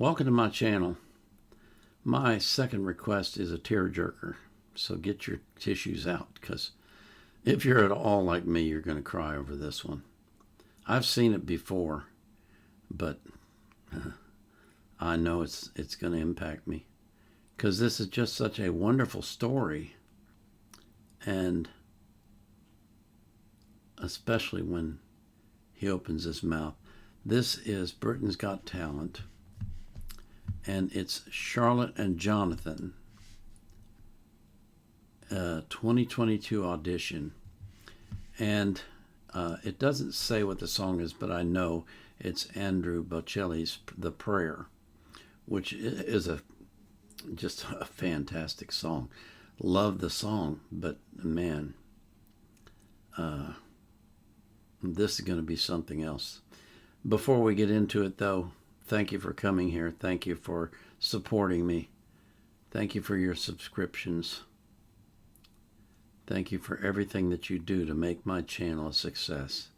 Welcome to my channel. My second request is a tearjerker, so get your tissues out, because if you're at all like me, you're going to cry over this one. I've seen it before, but I know it's going to impact me, because this is just such a wonderful story, and especially when he opens his mouth. This is Britain's Got Talent, and it's Charlotte and Jonathan, 2022 audition. And it doesn't say what the song is, but I know it's Andrea Bocellis' The Prayer, which is just a fantastic song. Love the song, but man, this is going to be something else. Before we get into it, though, thank you for coming here. Thank you for supporting me. Thank you for your subscriptions. Thank you for everything that you do to make my channel a success.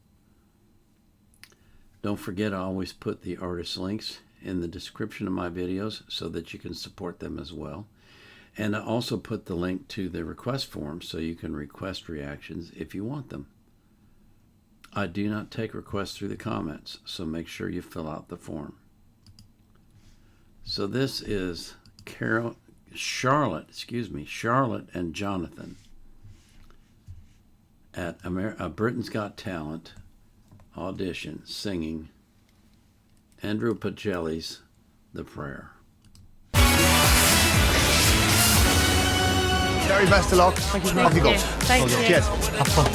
Don't forget, I always put the artist links in the description of my videos so that you can support them as well. And I also put the link to the request form so you can request reactions if you want them. I do not take requests through the comments, so make sure you fill out the form. So this is Charlotte and Jonathan at Britain's Got Talent audition, singing Andrea Bocellis' The Prayer. Very best of luck. Thank you. Off you go. Thank you. Cheers. Have fun.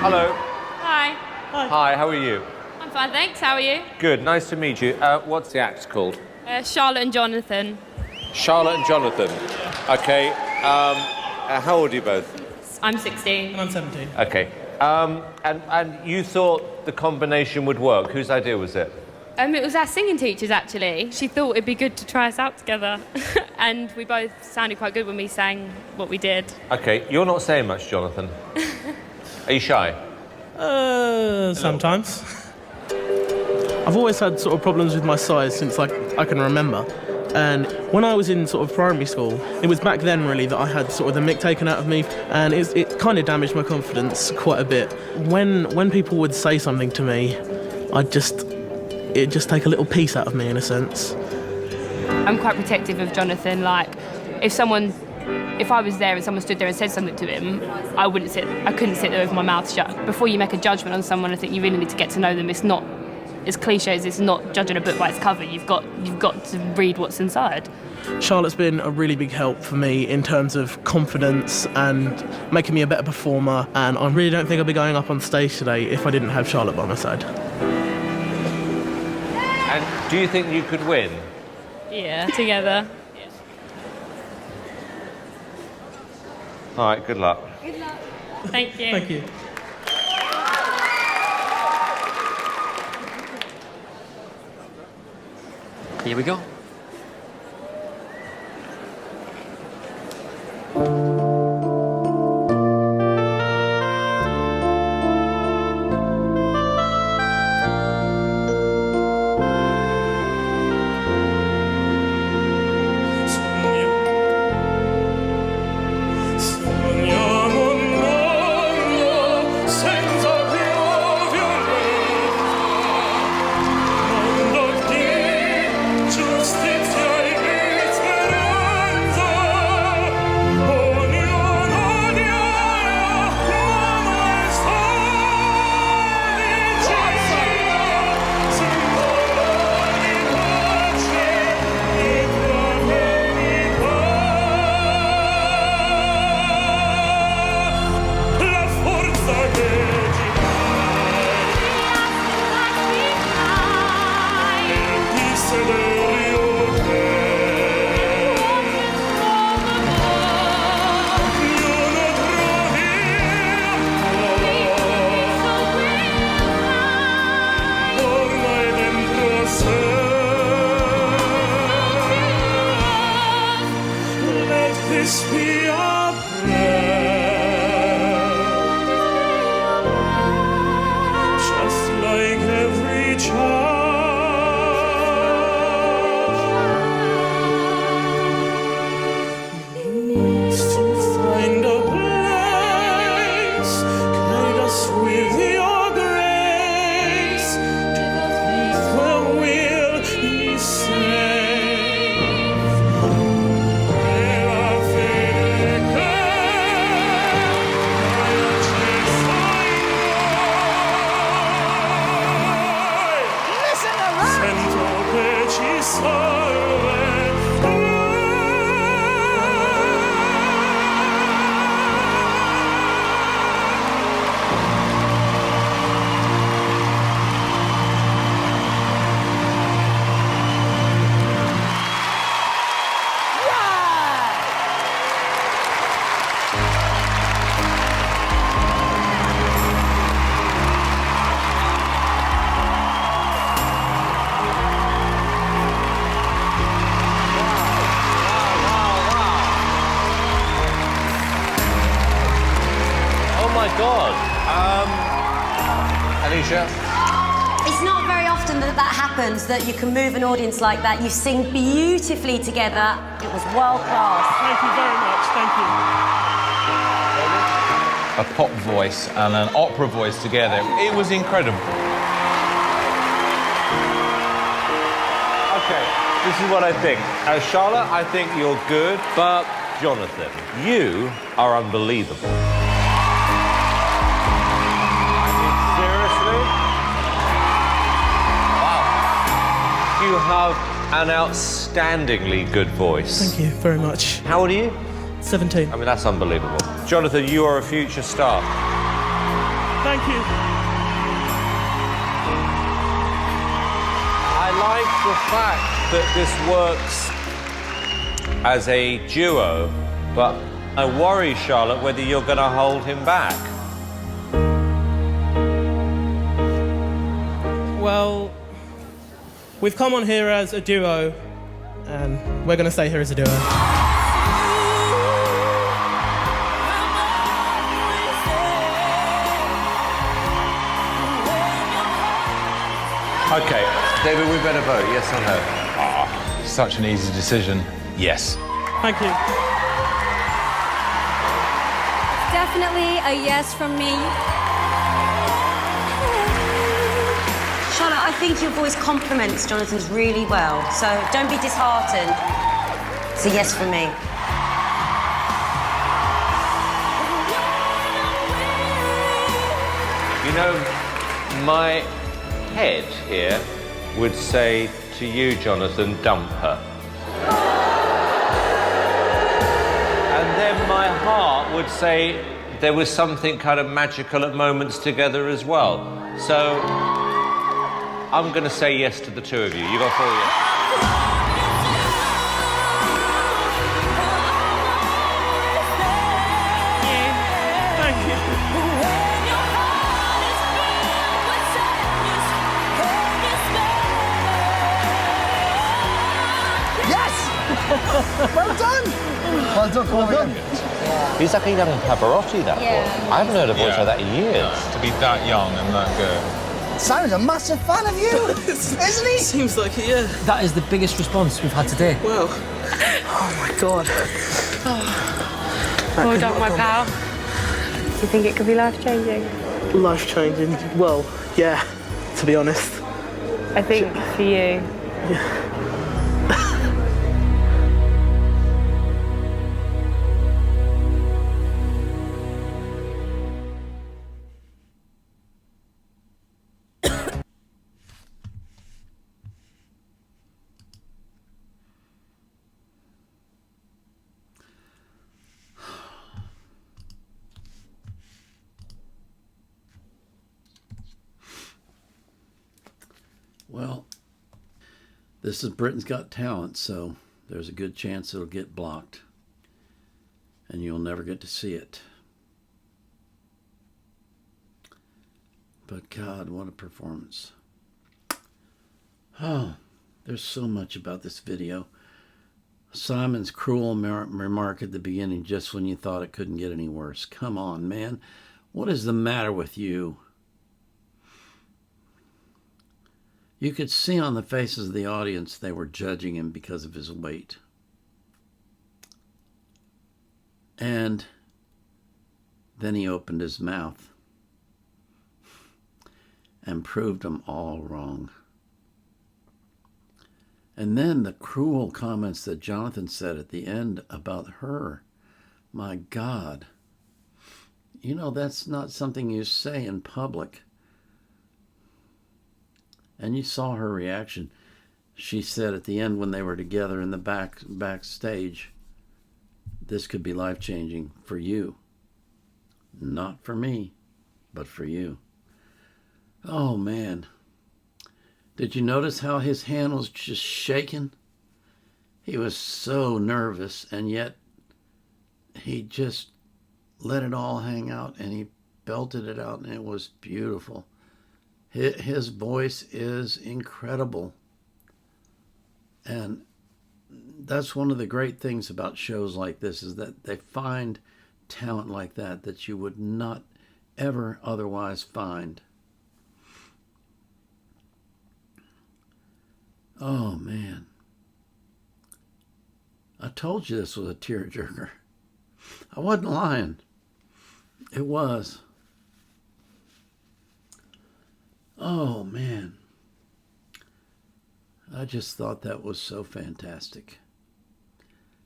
Hello. Hi. Hi, how are you? I'm fine, thanks. How are you? Good, nice to meet you. What's the act called? Charlotte and Jonathan. Charlotte and Jonathan. Okay. How old are you both? I'm 16. And I'm 17. Okay. And you thought the combination would work. Whose idea was it? It was our singing teachers, actually. She thought it'd be good to try us out together. And we both sounded quite good when we sang what we did. Okay, you're not saying much, Jonathan. Are you shy? Sometimes. I've always had sort of problems with my size since I can remember. And when I was in sort of primary school, it was back then really that I had sort of the mick taken out of me, and it kind of damaged my confidence quite a bit. When people would say something to me, it'd just take a little piece out of me in a sense. I'm quite protective of Jonathan. Like, if I was there and someone stood there and said something to him, I couldn't sit there with my mouth shut. Before you make a judgment on someone, I think you really need to get to know them. It's not, as cliche as it's not judging a book by its cover. You've got to read what's inside. Charlotte's been a really big help for me in terms of confidence and making me a better performer, and I really don't think I'd be going up on stage today if I didn't have Charlotte by my side. And do you think you could win? Yeah, together. Yeah. All right, good luck. Good luck. Thank you. Thank you. Here we go. this be our prayer. God. Alicia? It's not very often that happens, that you can move an audience like that. You sing beautifully together. It was world class. Thank you very much. Thank you. A pop voice and an opera voice together. It was incredible. Okay, this is what I think. Charlotte, I think you're good, but Jonathan, you are unbelievable. I mean, seriously? Wow. You have an outstandingly good voice. Thank you very much. How old are you? 17. I mean, that's unbelievable. Jonathan, you are a future star. Thank you. I like the fact that this works as a duo, but I worry, Charlotte, whether you're going to hold him back. Well, we've come on here as a duo, and we're going to stay here as a duo. Okay, David, we better vote, yes or no? Such an easy decision. Yes. Thank you. Definitely a yes from me. Charlotte, I think your voice complements Jonathan's really well, so don't be disheartened. It's a yes from me. You know, my head here would say to you, Jonathan, dump her. And then my heart would say there was something kind of magical at moments together as well. So I'm going to say yes to the two of you. You got 4 yes. Thank you. Well done! Well done, well done. He's like a young Pavarotti, that boy. I haven't heard a voice like that in years. To be that young and that good. Simon's a massive fan of you, isn't he? Seems like it, yeah. That is the biggest response we've had today. Well. Oh my God. Well done, my pal. Do you think it could be life-changing? Life-changing. Well, yeah, to be honest. I think for you. Well, this is Britain's Got Talent, so there's a good chance it'll get blocked. And you'll never get to see it. But God, what a performance. Oh, there's so much about this video. Simon's cruel remark at the beginning, just when you thought it couldn't get any worse. Come on, man. What is the matter with you? You could see on the faces of the audience they were judging him because of his weight. And then he opened his mouth and proved them all wrong. And then the cruel comments that Jonathan said at the end about her. My God. You know, that's not something you say in public. And you saw her reaction. She said at the end when they were together in the backstage, this could be life-changing for you. Not for me, but for you. Oh, man. Did you notice how his hand was just shaking? He was so nervous, and yet he just let it all hang out, and he belted it out, and it was beautiful. His voice is incredible. And that's one of the great things about shows like this, is that they find talent like that you would not ever otherwise find. Oh, man. I told you this was a tearjerker. I wasn't lying. It was. Oh, man. I just thought that was so fantastic.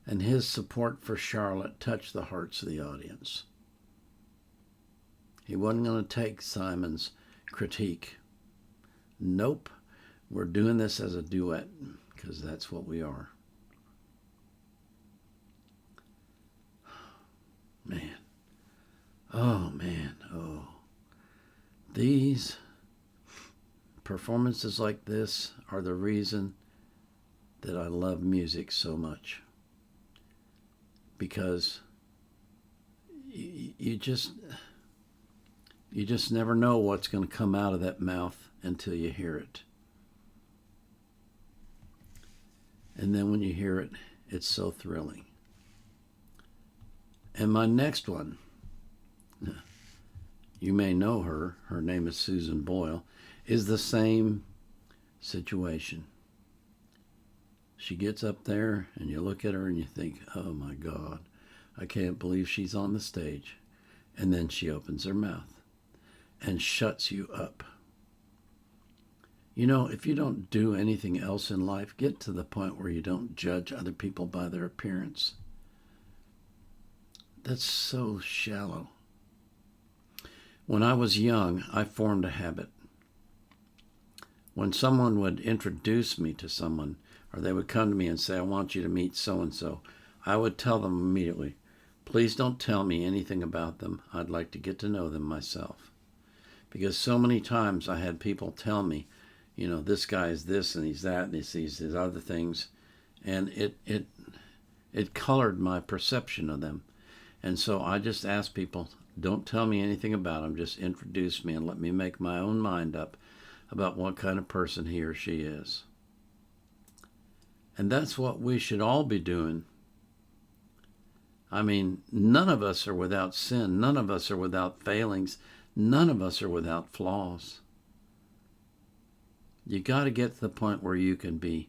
And his support for Charlotte touched the hearts of the audience. He wasn't going to take Simon's critique. Nope. We're doing this as a duet because that's what we are. Man. Oh, man. Oh. These performances like this are the reason that I love music so much. Because you just never know what's going to come out of that mouth until you hear it. And then when you hear it, it's so thrilling. And my next one, you may know her. Her name is Susan Boyle, is the same situation. She gets up there and you look at her and you think, oh my God, I can't believe she's on the stage. And then she opens her mouth and shuts you up. You know, if you don't do anything else in life, get to the point where you don't judge other people by their appearance. That's so shallow. When I was young, I formed a habit. When someone would introduce me to someone, or they would come to me and say, I want you to meet so-and-so, I would tell them immediately, please don't tell me anything about them. I'd like to get to know them myself. Because so many times I had people tell me, you know, this guy is this and he's that and he's these other things. And it colored my perception of them. And so I just ask people, don't tell me anything about them. Just introduce me and let me make my own mind up about what kind of person he or she is. And that's what we should all be doing. I mean, none of us are without sin. None of us are without failings. None of us are without flaws. You got to get to the point where you can be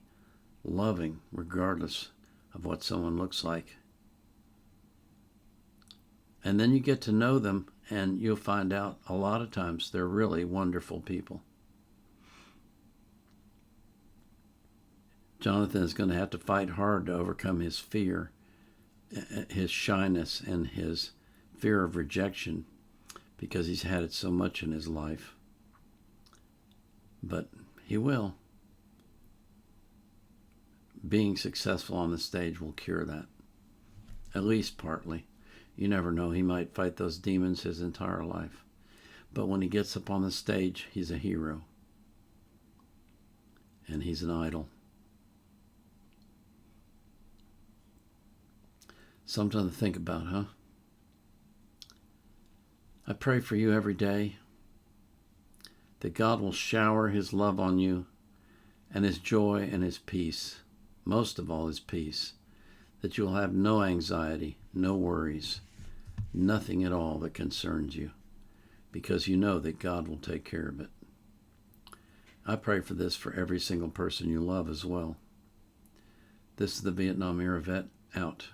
loving regardless of what someone looks like. And then you get to know them and you'll find out a lot of times they're really wonderful people. Jonathan is going to have to fight hard to overcome his fear, his shyness, and his fear of rejection because he's had it so much in his life. But he will. Being successful on the stage will cure that, at least partly. You never know, he might fight those demons his entire life. But when he gets up on the stage, he's a hero. And he's an idol. Something to think about, huh? I pray for you every day that God will shower his love on you and his joy and his peace, most of all his peace, that you'll have no anxiety, no worries, nothing at all that concerns you, because you know that God will take care of it. I pray for this for every single person you love as well. This is the Vietnam era vet out.